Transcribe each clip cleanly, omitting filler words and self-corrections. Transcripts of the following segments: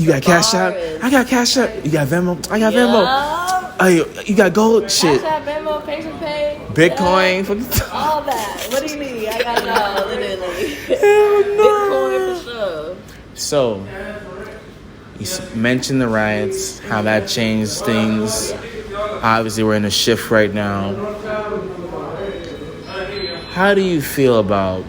You got Cash App? I got Cash App. You got Venmo? I got Venmo. Hey, you got gold? Shit. Cash App, Venmo, Pay. Bitcoin. All that. What do you need? I got it all, literally. Bitcoin for sure. So, you mentioned the riots, how that changed things. Obviously, we're in a shift right now. How do you feel about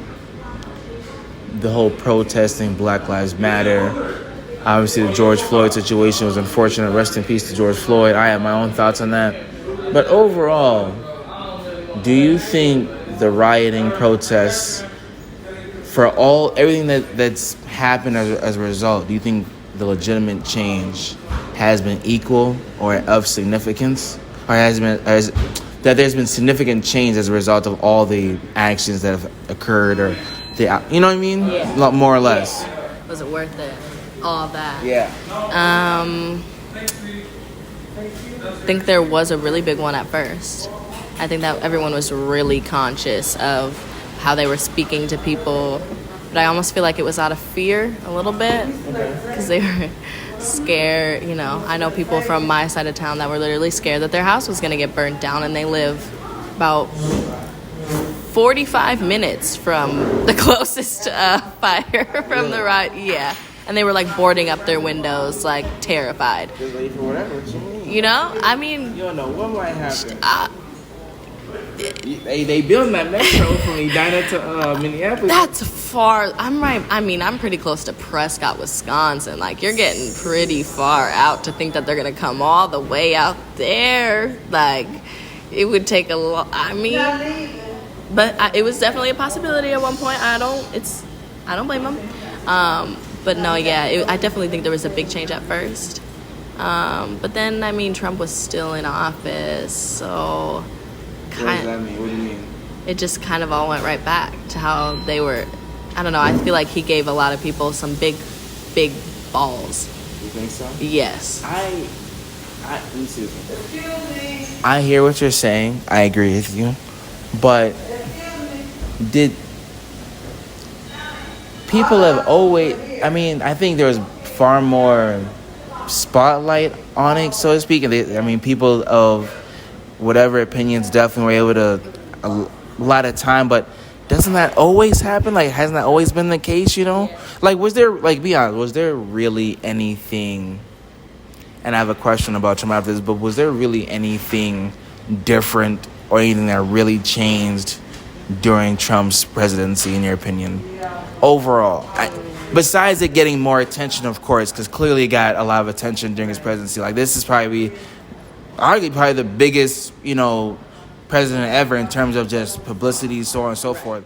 the whole protesting Black Lives Matter? Obviously, the George Floyd situation was unfortunate. Rest in peace to George Floyd. I have my own thoughts on that. But overall, do you think the rioting protests, for everything that's happened as a result, do you think the legitimate change has been equal or of significance? Or that there's been significant change as a result of all the actions that have occurred, or you know what I mean? Yeah. More or less. Yeah. Was it worth it? All that. Yeah. I think there was a really big one at first. I think that everyone was really conscious of how they were speaking to people, but I almost feel like it was out of fear a little bit, because they were scared. You know, I know people from my side of town that were literally scared that their house was going to get burnt down, and they live about 45 minutes from the closest fire from the riot. Yeah. And they were like boarding up their windows, like terrified. Just wait for whatever. What you mean? You know, I mean, you don't know what might happen. They building that metro from Edina to Minneapolis. That's far. I'm pretty close to Prescott, Wisconsin. Like, you're getting pretty far out to think that they're gonna come all the way out there. Like, it would take a lot. I mean, but it was definitely a possibility at one point. I don't blame them. But no, yeah, I definitely think there was a big change at first. But then, I mean, Trump was still in office, so... What does that mean? What do you mean? It just kind of all went right back to how they were... I don't know, I feel like he gave a lot of people some big balls. You think so? Yes. Let me see. I hear what you're saying. I agree with you. But people have always... I mean, I think there was far more spotlight on it, so to speak. And people of whatever opinions definitely were able to a lot of time. But doesn't that always happen? Like, hasn't that always been the case, you know? Like, be honest, was there really anything... And I have a question about Trump after this, but was there really anything different or anything that really changed during Trump's presidency, in your opinion? Overall, besides it getting more attention, of course, because clearly it got a lot of attention during his presidency. Like, this is arguably the biggest, president ever in terms of just publicity, so on and so forth.